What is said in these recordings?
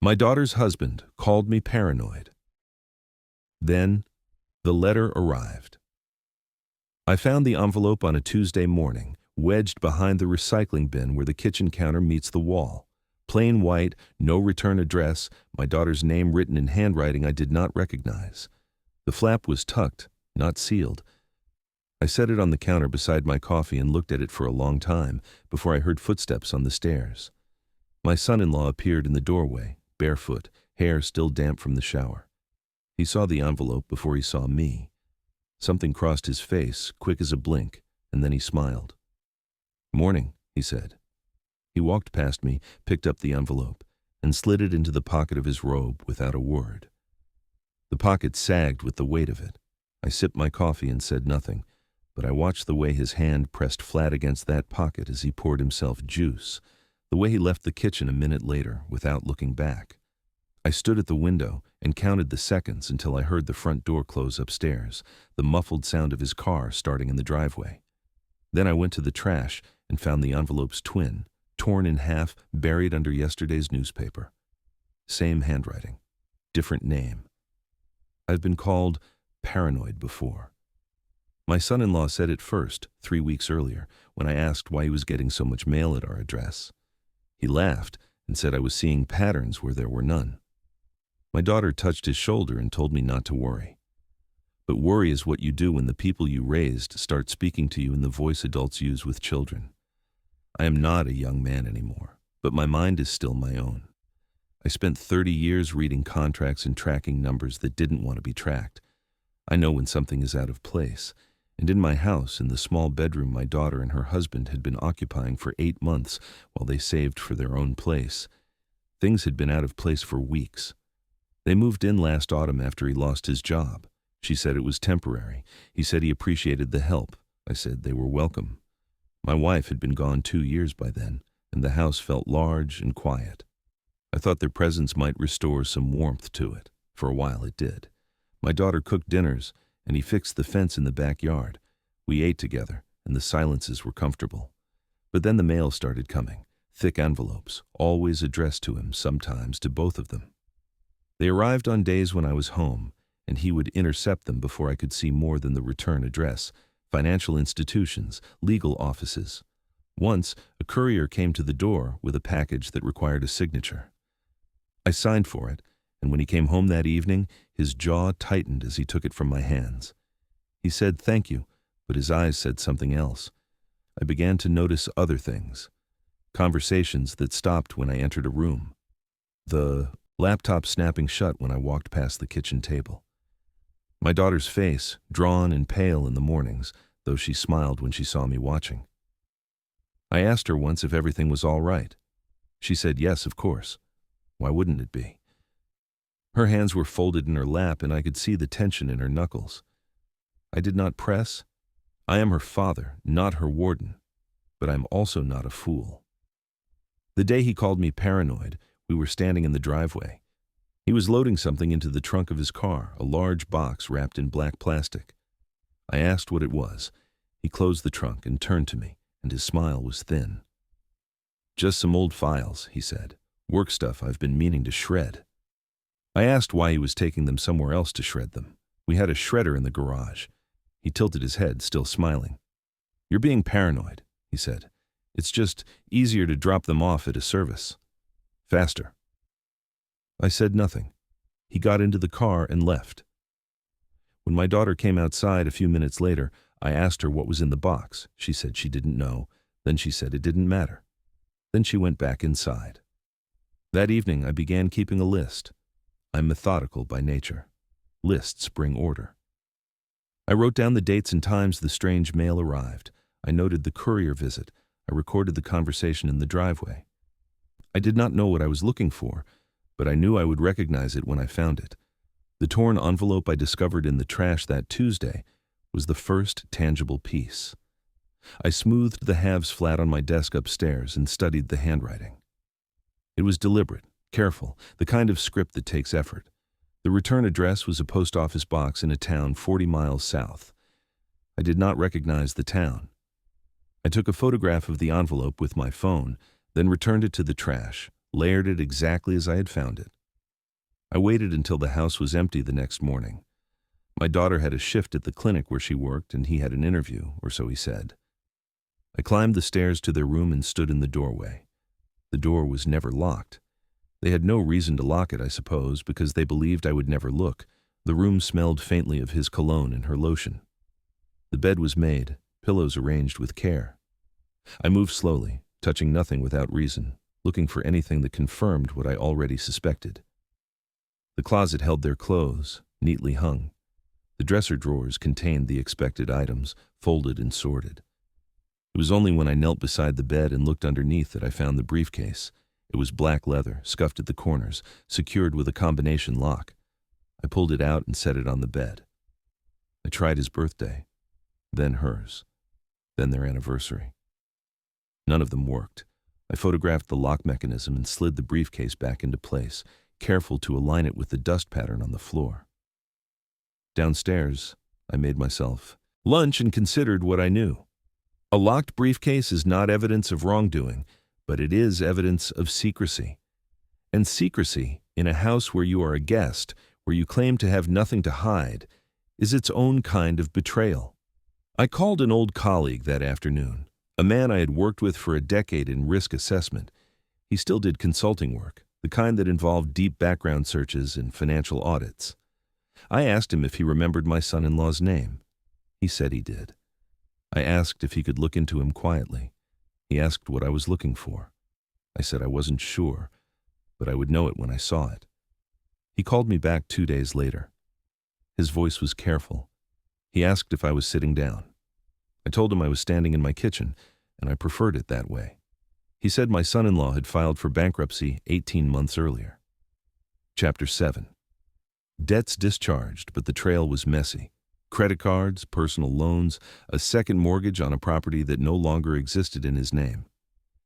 My daughter's husband called me paranoid. Then, the letter arrived. I found the envelope on a Tuesday morning, wedged behind the recycling bin where the kitchen counter meets the wall. Plain white, no return address, my daughter's name written in handwriting I did not recognize. The flap was tucked, not sealed. I set it on the counter beside my coffee and looked at it for a long time before I heard footsteps on the stairs. My son-in-law appeared in the doorway, barefoot, hair still damp from the shower. He saw the envelope before he saw me. Something crossed his face, quick as a blink, and then he smiled. "Morning," he said. He walked past me, picked up the envelope, and slid it into the pocket of his robe without a word. The pocket sagged with the weight of it. I sipped my coffee and said nothing, but I watched the way his hand pressed flat against that pocket as he poured himself juice, the way he left the kitchen a minute later without looking back. I stood at the window and counted the seconds until I heard the front door close upstairs, the muffled sound of his car starting in the driveway. Then I went to the trash and found the envelope's twin, torn in half, buried under yesterday's newspaper. Same handwriting, different name. I've been called paranoid before. My son-in-law said it first, 3 weeks earlier, when I asked why he was getting so much mail at our address. He laughed and said I was seeing patterns where there were none. My daughter touched his shoulder and told me not to worry. But worry is what you do when the people you raised start speaking to you in the voice adults use with children. I am not a young man anymore, but my mind is still my own. I spent 30 years reading contracts and tracking numbers that didn't want to be tracked. I know when something is out of place, and in my house, in the small bedroom my daughter and her husband had been occupying for 8 months while they saved for their own place, things had been out of place for weeks. They moved in last autumn after he lost his job. She said it was temporary. He said he appreciated the help. I said they were welcome. My wife had been gone 2 years by then, and the house felt large and quiet. I thought their presence might restore some warmth to it. For a while it did. My daughter cooked dinners, and he fixed the fence in the backyard. We ate together, and the silences were comfortable. But then the mail started coming, thick envelopes, always addressed to him, sometimes to both of them. They arrived on days when I was home, and he would intercept them before I could see more than the return address, financial institutions, legal offices. Once, a courier came to the door with a package that required a signature. I signed for it, and when he came home that evening, his jaw tightened as he took it from my hands. He said thank you, but his eyes said something else. I began to notice other things. Conversations that stopped when I entered a room. The laptop snapping shut when I walked past the kitchen table. My daughter's face, drawn and pale in the mornings, though she smiled when she saw me watching. I asked her once if everything was all right. She said yes, of course. Why wouldn't it be? Her hands were folded in her lap, and I could see the tension in her knuckles. I did not press. I am her father, not her warden, but I'm also not a fool. The day he called me paranoid, we were standing in the driveway. He was loading something into the trunk of his car, a large box wrapped in black plastic. I asked what it was. He closed the trunk and turned to me, and his smile was thin. "Just some old files," he said. "Work stuff I've been meaning to shred." I asked why he was taking them somewhere else to shred them. We had a shredder in the garage. He tilted his head, still smiling. "You're being paranoid," he said. "It's just easier to drop them off at a service. Faster." I said nothing. He got into the car and left. When my daughter came outside a few minutes later, I asked her what was in the box. She said she didn't know. Then she said it didn't matter. Then she went back inside. That evening I began keeping a list. I'm methodical by nature. Lists bring order. I wrote down the dates and times the strange mail arrived. I noted the courier visit. I recorded the conversation in the driveway. I did not know what I was looking for, but I knew I would recognize it when I found it. The torn envelope I discovered in the trash that Tuesday was the first tangible piece. I smoothed the halves flat on my desk upstairs and studied the handwriting. It was deliberate, careful, the kind of script that takes effort. The return address was a post office box in a town 40 miles south. I did not recognize the town. I took a photograph of the envelope with my phone, then returned it to the trash, layered it exactly as I had found it. I waited until the house was empty the next morning. My daughter had a shift at the clinic where she worked, and he had an interview, or so he said. I climbed the stairs to their room and stood in the doorway. The door was never locked. They had no reason to lock it, I suppose, because they believed I would never look. The room smelled faintly of his cologne and her lotion. The bed was made, pillows arranged with care. I moved slowly, touching nothing without reason, looking for anything that confirmed what I already suspected. The closet held their clothes, neatly hung. The dresser drawers contained the expected items, folded and sorted. It was only when I knelt beside the bed and looked underneath that I found the briefcase. It was black leather, scuffed at the corners, secured with a combination lock. I pulled it out and set it on the bed. I tried his birthday, then hers, then their anniversary. None of them worked. I photographed the lock mechanism and slid the briefcase back into place, careful to align it with the dust pattern on the floor. Downstairs, I made myself lunch and considered what I knew. A locked briefcase is not evidence of wrongdoing, but it is evidence of secrecy. And secrecy, in a house where you are a guest, where you claim to have nothing to hide, is its own kind of betrayal. I called an old colleague that afternoon, a man I had worked with for a decade in risk assessment. He still did consulting work, the kind that involved deep background searches and financial audits. I asked him if he remembered my son-in-law's name. He said he did. I asked if he could look into him quietly. He asked what I was looking for. I said I wasn't sure, but I would know it when I saw it. He called me back 2 days later. His voice was careful. He asked if I was sitting down. I told him I was standing in my kitchen, and I preferred it that way. He said my son-in-law had filed for bankruptcy 18 months earlier. Chapter 7. Debts discharged, but the trail was messy. Credit cards, personal loans, a second mortgage on a property that no longer existed in his name.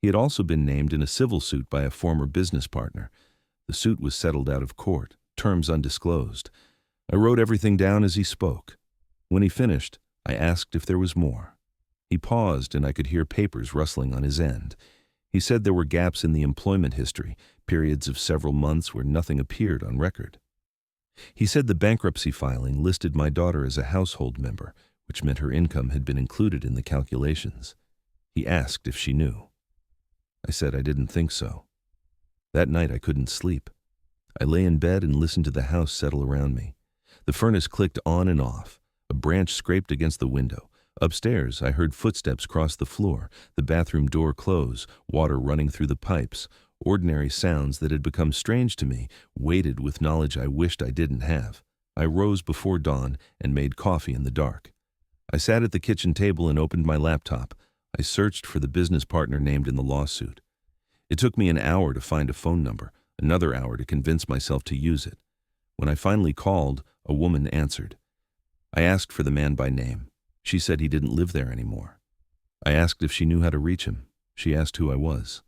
He had also been named in a civil suit by a former business partner. The suit was settled out of court, terms undisclosed. I wrote everything down as he spoke. When he finished, I asked if there was more. He paused, and I could hear papers rustling on his end. He said there were gaps in the employment history, periods of several months where nothing appeared on record. He said the bankruptcy filing listed my daughter as a household member, which meant her income had been included in the calculations. He asked if she knew. I said I didn't think so. That night I couldn't sleep. I lay in bed and listened to the house settle around me. The furnace clicked on and off. A branch scraped against the window. Upstairs, I heard footsteps cross the floor, the bathroom door close, water running through the pipes. Ordinary sounds that had become strange to me, weighted with knowledge I wished I didn't have. I rose before dawn and made coffee in the dark. I sat at the kitchen table and opened my laptop. I searched for the business partner named in the lawsuit. It took me an hour to find a phone number, another hour to convince myself to use it. When I finally called, a woman answered. I asked for the man by name. She said he didn't live there anymore. I asked if she knew how to reach him. She asked who I was.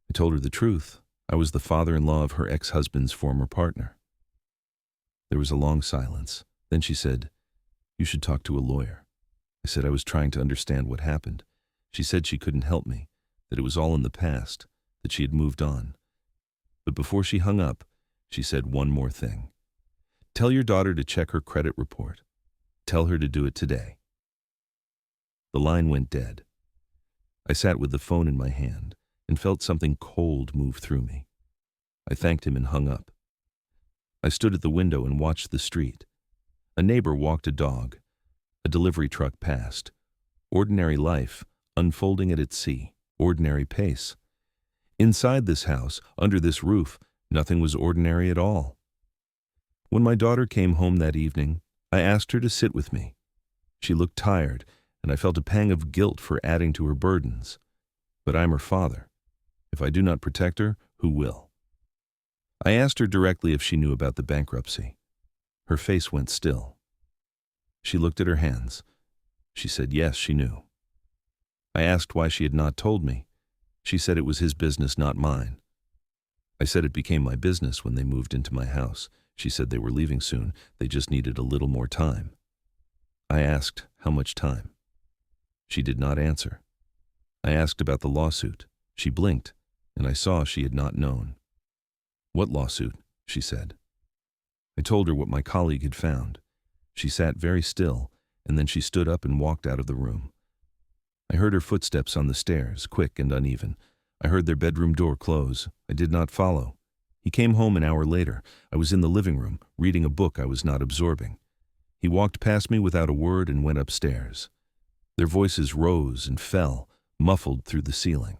I told her the truth. I was the father-in-law of her ex-husband's former partner. There was a long silence. Then she said, "You should talk to a lawyer." I said I was trying to understand what happened. She said she couldn't help me, that it was all in the past, that she had moved on. But before she hung up, she said one more thing. "Tell your daughter to check her credit report. Tell her to do it today." The line went dead. I sat with the phone in my hand and felt something cold move through me. I thanked him and hung up. I stood at the window and watched the street. A neighbor walked a dog. A delivery truck passed. Ordinary life, unfolding at its sea, ordinary pace. Inside this house, under this roof, nothing was ordinary at all. When my daughter came home that evening, I asked her to sit with me. She looked tired, and I felt a pang of guilt for adding to her burdens. But I'm her father. If I do not protect her, who will? I asked her directly if she knew about the bankruptcy. Her face went still. She looked at her hands. She said yes, she knew. I asked why she had not told me. She said it was his business, not mine. I said it became my business when they moved into my house. She said they were leaving soon. They just needed a little more time. I asked how much time. She did not answer. I asked about the lawsuit. She blinked, and I saw she had not known. "What lawsuit?" she said. I told her what my colleague had found. She sat very still, and then she stood up and walked out of the room. I heard her footsteps on the stairs, quick and uneven. I heard their bedroom door close. I did not follow. He came home an hour later. I was in the living room, reading a book I was not absorbing. He walked past me without a word and went upstairs. Their voices rose and fell, muffled through the ceiling.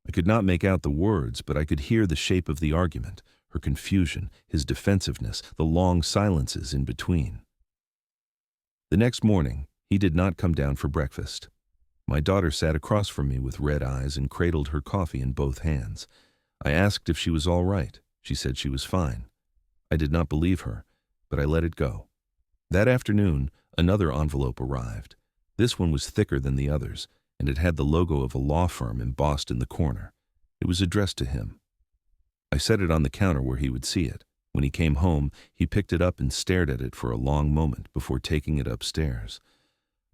I could not make out the words, but I could hear the shape of the argument, her confusion, his defensiveness, the long silences in between. The next morning, he did not come down for breakfast. My daughter sat across from me with red eyes and cradled her coffee in both hands. I asked if she was all right. She said she was fine. I did not believe her, but I let it go. That afternoon, another envelope arrived. This one was thicker than the others, and it had the logo of a law firm embossed in the corner. It was addressed to him. I set it on the counter where he would see it. When he came home, he picked it up and stared at it for a long moment before taking it upstairs.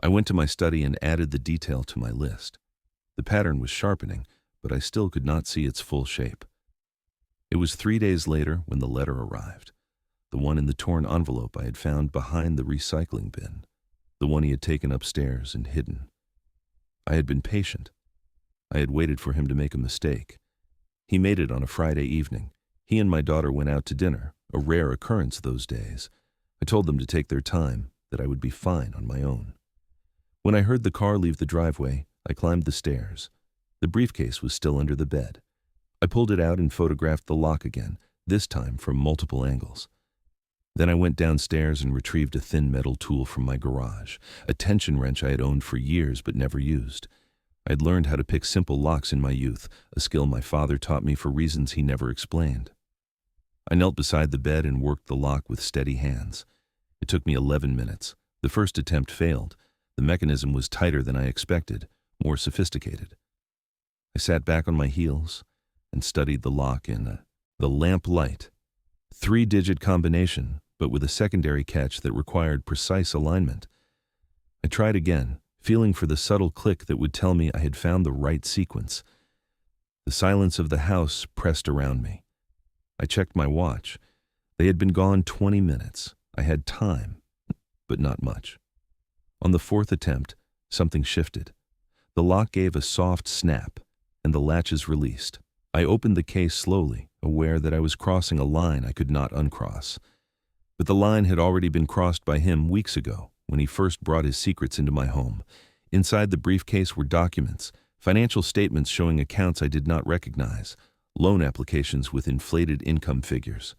I went to my study and added the detail to my list. The pattern was sharpening, but I still could not see its full shape. It was 3 days later when the letter arrived, the one in the torn envelope I had found behind the recycling bin, the one he had taken upstairs and hidden. I had been patient. I had waited for him to make a mistake. He made it on a Friday evening. He and my daughter went out to dinner, a rare occurrence those days. I told them to take their time, that I would be fine on my own. When I heard the car leave the driveway, I climbed the stairs. The briefcase was still under the bed. I pulled it out and photographed the lock again, this time from multiple angles. Then I went downstairs and retrieved a thin metal tool from my garage, a tension wrench I had owned for years but never used. I had learned how to pick simple locks in my youth, a skill my father taught me for reasons he never explained. I knelt beside the bed and worked the lock with steady hands. It took me 11 minutes. The first attempt failed. The mechanism was tighter than I expected, more sophisticated. I sat back on my heels and studied the lock in the lamp light. 3-digit combination, but with a secondary catch that required precise alignment. I tried again, feeling for the subtle click that would tell me I had found the right sequence. The silence of the house pressed around me. I checked my watch. They had been gone 20 minutes. I had time, but not much. On the 4th attempt, something shifted. The lock gave a soft snap, and the latches released. I opened the case slowly, aware that I was crossing a line I could not uncross. But the line had already been crossed by him weeks ago, when he first brought his secrets into my home. Inside the briefcase were documents, financial statements showing accounts I did not recognize, loan applications with inflated income figures,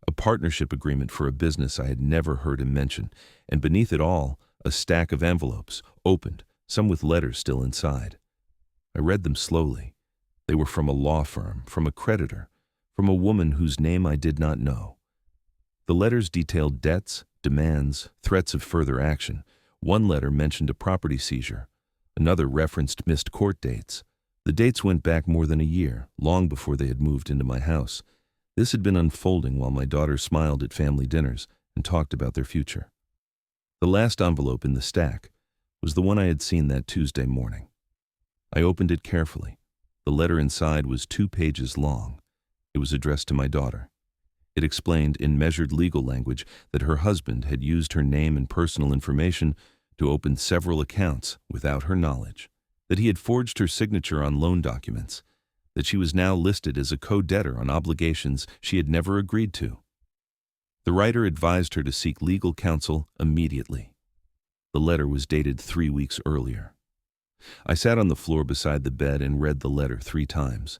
a partnership agreement for a business I had never heard him mention, and beneath it all, a stack of envelopes, opened, some with letters still inside. I read them slowly. They were from a law firm, from a creditor, from a woman whose name I did not know. The letters detailed debts, demands, threats of further action. One letter mentioned a property seizure. Another referenced missed court dates. The dates went back more than a year, long before they had moved into my house. This had been unfolding while my daughter smiled at family dinners and talked about their future. The last envelope in the stack was the one I had seen that Tuesday morning. I opened it carefully. The letter inside was 2 pages long. It was addressed to my daughter. It explained in measured legal language that her husband had used her name and personal information to open several accounts without her knowledge, that he had forged her signature on loan documents, that she was now listed as a co-debtor on obligations she had never agreed to. The writer advised her to seek legal counsel immediately. The letter was dated 3 weeks earlier. I sat on the floor beside the bed and read the letter 3 times.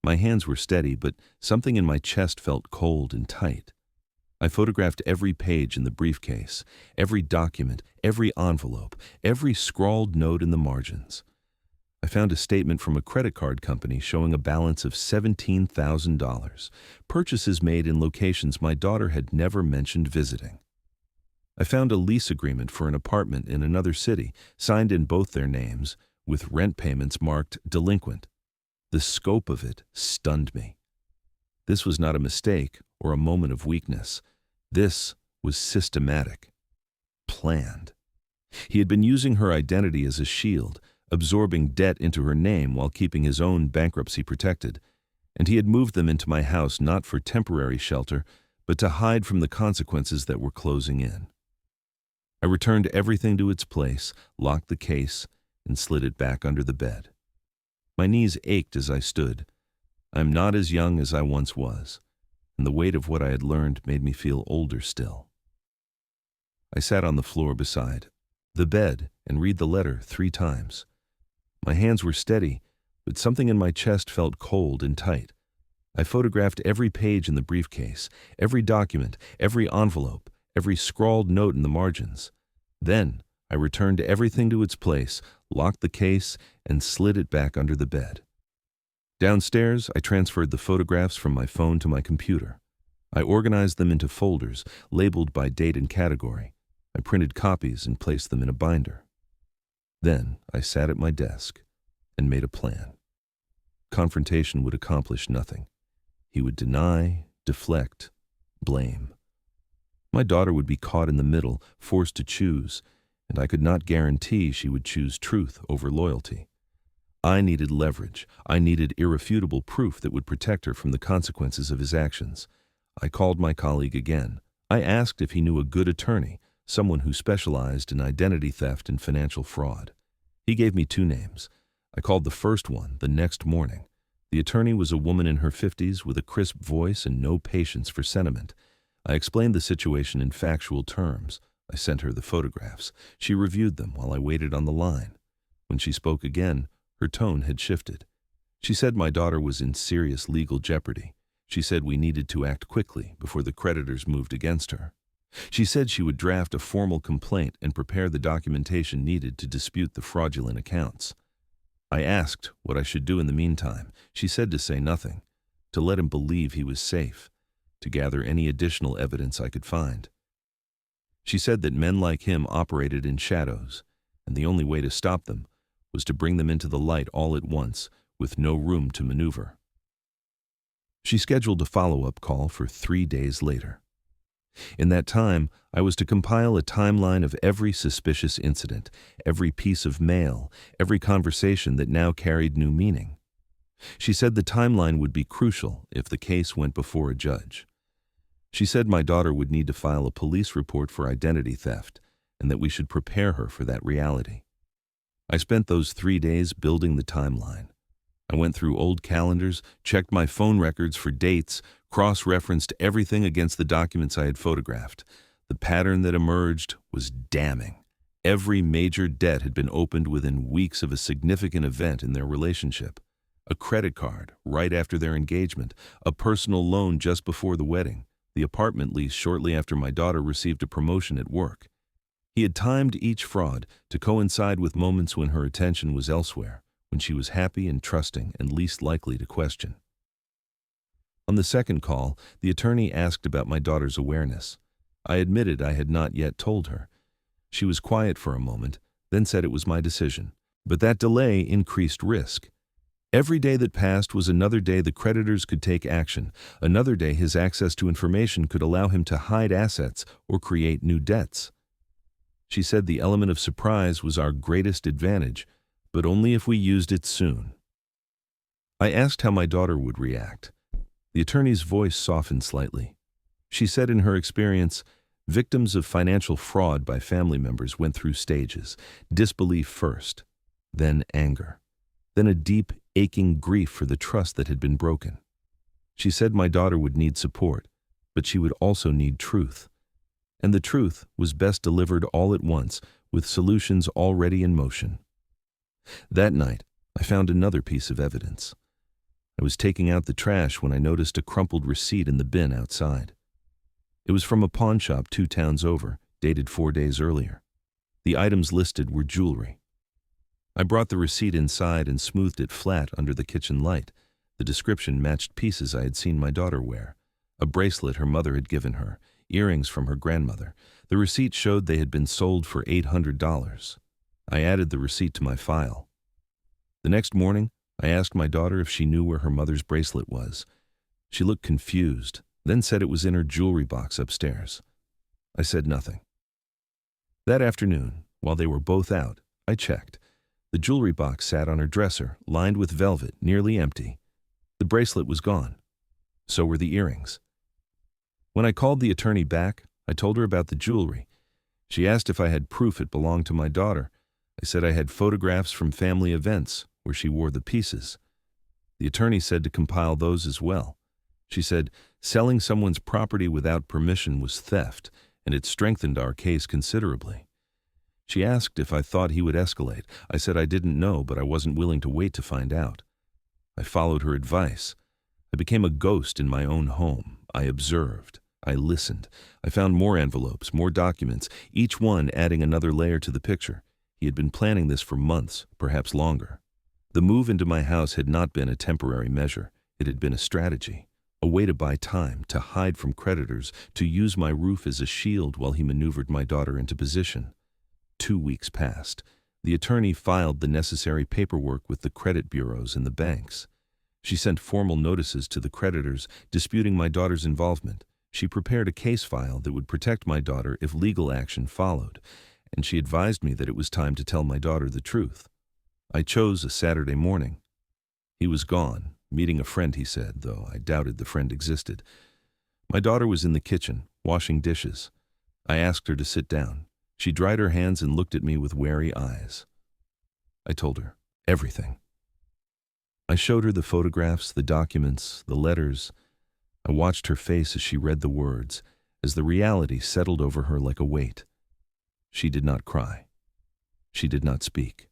My hands were steady, but something in my chest felt cold and tight. I photographed every page in the briefcase, every document, every envelope, every scrawled note in the margins. I found a statement from a credit card company showing a balance of $17,000, purchases made in locations my daughter had never mentioned visiting. I found a lease agreement for an apartment in another city, signed in both their names, with rent payments marked delinquent. The scope of it stunned me. This was not a mistake or a moment of weakness. This was systematic, planned. He had been using her identity as a shield, absorbing debt into her name while keeping his own bankruptcy protected. and he had moved them into my house not for temporary shelter, but to hide from the consequences that were closing in. I returned everything to its place, locked the case, and slid it back under the bed. My knees ached as I stood. I am not as young as I once was, and the weight of what I had learned made me feel older still. I sat on the floor beside the bed and read the letter 3 times. My hands were steady, but something in my chest felt cold and tight. I photographed every page in the briefcase, every document, every envelope, every scrawled note in the margins. Then I returned everything to its place, locked the case, and slid it back under the bed. Downstairs, I transferred the photographs from my phone to my computer. I organized them into folders, labeled by date and category. I printed copies and placed them in a binder. Then I sat at my desk and made a plan. Confrontation would accomplish nothing. He would deny, deflect, blame. My daughter would be caught in the middle, forced to choose, and I could not guarantee she would choose truth over loyalty. I needed leverage. I needed irrefutable proof that would protect her from the consequences of his actions. I called my colleague again. I asked if he knew a good attorney, someone who specialized in identity theft and financial fraud. He gave me 2 names. I called the first one the next morning. The attorney was a woman in her 50s with a crisp voice and no patience for sentiment. I explained the situation in factual terms. I sent her the photographs. She reviewed them while I waited on the line. When she spoke again, her tone had shifted. She said my daughter was in serious legal jeopardy. She said we needed to act quickly before the creditors moved against her. She said she would draft a formal complaint and prepare the documentation needed to dispute the fraudulent accounts. I asked what I should do in the meantime. She said to say nothing, to let him believe he was safe, to gather any additional evidence I could find. She said that men like him operated in shadows, and the only way to stop them was to bring them into the light all at once, with no room to maneuver. She scheduled a follow-up call for 3 days later. In that time, I was to compile a timeline of every suspicious incident, every piece of mail, every conversation that now carried new meaning. She said the timeline would be crucial if the case went before a judge. She said my daughter would need to file a police report for identity theft, and that we should prepare her for that reality. I spent those 3 days building the timeline. I went through old calendars, checked my phone records for dates, cross-referenced everything against the documents I had photographed. The pattern that emerged was damning. Every major debt had been opened within weeks of a significant event in their relationship. A credit card right after their engagement, a personal loan just before the wedding, the apartment lease shortly after my daughter received a promotion at work. He had timed each fraud to coincide with moments when her attention was elsewhere, when she was happy and trusting and least likely to question. On the second call, the attorney asked about my daughter's awareness. I admitted I had not yet told her. She was quiet for a moment, then said it was my decision. But that delay increased risk. Every day that passed was another day the creditors could take action, another day his access to information could allow him to hide assets or create new debts. She said the element of surprise was our greatest advantage, but only if we used it soon. I asked how my daughter would react. The attorney's voice softened slightly. She said in her experience, victims of financial fraud by family members went through stages: disbelief first, then anger, then a deep, aching grief for the trust that had been broken. She said my daughter would need support, but she would also need truth. And the truth was best delivered all at once, with solutions already in motion. That night, I found another piece of evidence. I was taking out the trash when I noticed a crumpled receipt in the bin outside. It was from a pawn shop 2 towns over, dated 4 days earlier. The items listed were jewelry. I brought the receipt inside and smoothed it flat under the kitchen light. The description matched pieces I had seen my daughter wear: a bracelet her mother had given her, earrings from her grandmother. The receipt showed they had been sold for $800. I added the receipt to my file. The next morning, I asked my daughter if she knew where her mother's bracelet was. She looked confused, then said it was in her jewelry box upstairs. I said nothing. That afternoon, while they were both out, I checked. The jewelry box sat on her dresser, lined with velvet, nearly empty. The bracelet was gone. So were the earrings. When I called the attorney back, I told her about the jewelry. She asked if I had proof it belonged to my daughter. I said I had photographs from family events where she wore the pieces. The attorney said to compile those as well. She said selling someone's property without permission was theft, and it strengthened our case considerably. She asked if I thought he would escalate. I said I didn't know, but I wasn't willing to wait to find out. I followed her advice. I became a ghost in my own home. I observed. I listened. I found more envelopes, more documents, each one adding another layer to the picture. He had been planning this for months, perhaps longer. The move into my house had not been a temporary measure. It had been a strategy, a way to buy time, to hide from creditors, to use my roof as a shield while he maneuvered my daughter into position. 2 weeks passed. The attorney filed the necessary paperwork with the credit bureaus and the banks. She sent formal notices to the creditors disputing my daughter's involvement. She prepared a case file that would protect my daughter if legal action followed, and she advised me that it was time to tell my daughter the truth. I chose a Saturday morning. He was gone, meeting a friend, he said, though I doubted the friend existed. My daughter was in the kitchen, washing dishes. I asked her to sit down. She dried her hands and looked at me with wary eyes. I told her everything. I showed her the photographs, the documents, the letters. I watched her face as she read the words, as the reality settled over her like a weight. She did not cry. She did not speak.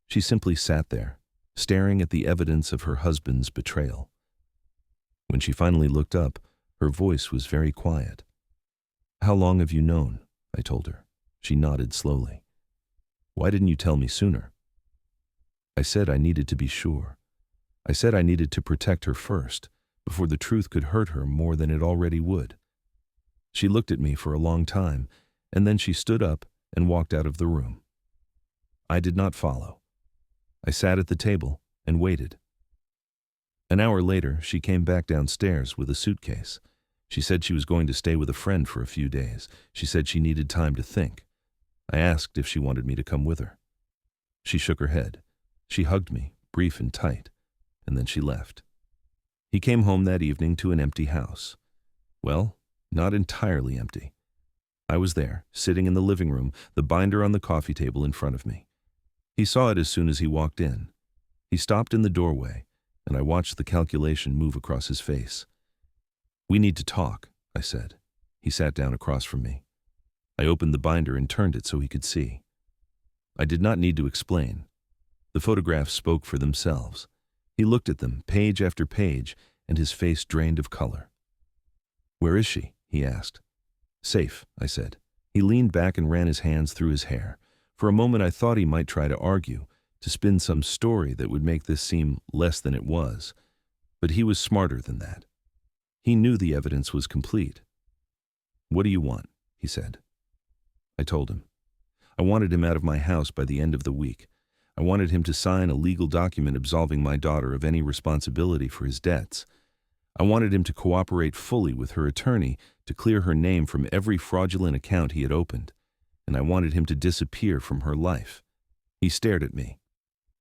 She simply sat there, staring at the evidence of her husband's betrayal. When she finally looked up, her voice was very quiet. "How long have you known?" I told her. She nodded slowly. "Why didn't you tell me sooner?" I said I needed to be sure. I said I needed to protect her first, before the truth could hurt her more than it already would. She looked at me for a long time, and then she stood up and walked out of the room. I did not follow. I sat at the table and waited. An hour later, she came back downstairs with a suitcase. She said she was going to stay with a friend for a few days. She said she needed time to think. I asked if she wanted me to come with her. She shook her head. She hugged me, brief and tight, and then she left. He came home that evening to an empty house. Well, not entirely empty. I was there, sitting in the living room, the binder on the coffee table in front of me. He saw it as soon as he walked in. He stopped in the doorway, and I watched the calculation move across his face. "We need to talk," I said. He sat down across from me. I opened the binder and turned it so he could see. I did not need to explain. The photographs spoke for themselves. He looked at them, page after page, and his face drained of color. "Where is she?" he asked. "Safe," I said. He leaned back and ran his hands through his hair. For a moment I thought he might try to argue, to spin some story that would make this seem less than it was. But he was smarter than that. He knew the evidence was complete. "What do you want?" he said. I told him. I wanted him out of my house by the end of the week. I wanted him to sign a legal document absolving my daughter of any responsibility for his debts. I wanted him to cooperate fully with her attorney to clear her name from every fraudulent account he had opened, and I wanted him to disappear from her life. He stared at me.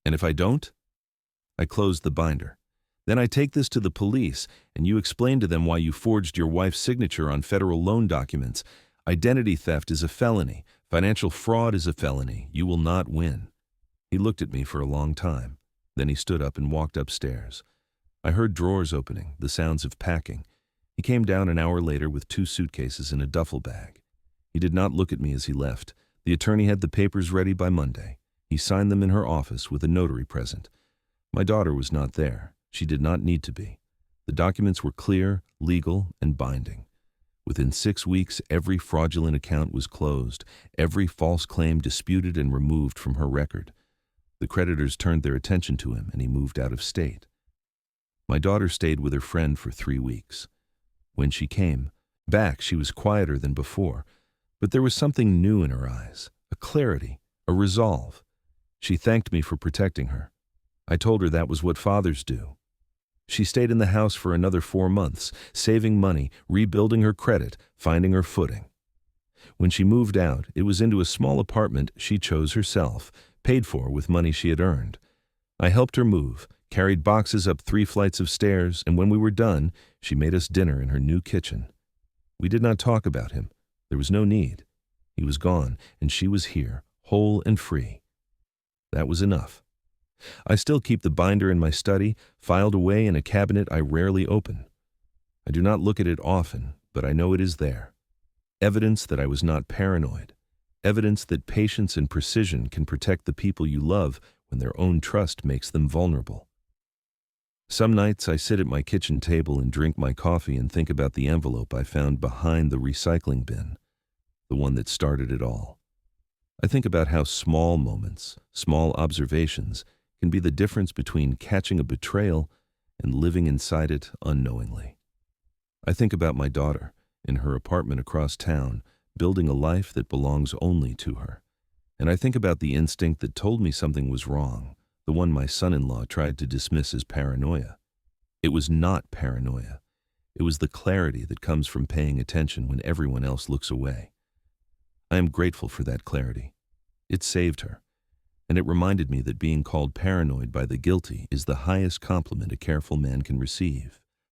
"And if I don't?" I closed the binder. "Then I take this to the police, and you explain to them why you forged your wife's signature on federal loan documents. Identity theft is a felony. Financial fraud is a felony. You will not win." He looked at me for a long time. Then he stood up and walked upstairs. I heard drawers opening, the sounds of packing. He came down an hour later with 2 suitcases and a duffel bag. He did not look at me as he left. The attorney had the papers ready by Monday. He signed them in her office with a notary present. My daughter was not there. She did not need to be. The documents were clear, legal, and binding. Within 6 weeks, every fraudulent account was closed, every false claim disputed and removed from her record. The creditors turned their attention to him, and he moved out of state. My daughter stayed with her friend for 3 weeks. When she came back, she was quieter than before, but there was something new in her eyes, a clarity, a resolve. She thanked me for protecting her. I told her that was what fathers do. She stayed in the house for another 4 months, saving money, rebuilding her credit, finding her footing. When she moved out, it was into a small apartment she chose herself, paid for with money she had earned. I helped her move, carried boxes up 3 flights of stairs, and when we were done, she made us dinner in her new kitchen. We did not talk about him. There was no need. He was gone, and she was here, whole and free. That was enough. I still keep the binder in my study, filed away in a cabinet I rarely open. I do not look at it often, but I know it is there. Evidence that I was not paranoid. Evidence that patience and precision can protect the people you love when their own trust makes them vulnerable. Some nights I sit at my kitchen table and drink my coffee and think about the envelope I found behind the recycling bin, the one that started it all. I think about how small moments, small observations, can be the difference between catching a betrayal and living inside it unknowingly. I think about my daughter, in her apartment across town, building a life that belongs only to her. And I think about the instinct that told me something was wrong, the one my son-in-law tried to dismiss as paranoia. It was not paranoia. It was the clarity that comes from paying attention when everyone else looks away. I am grateful for that clarity. It saved her, and it reminded me that being called paranoid by the guilty is the highest compliment a careful man can receive.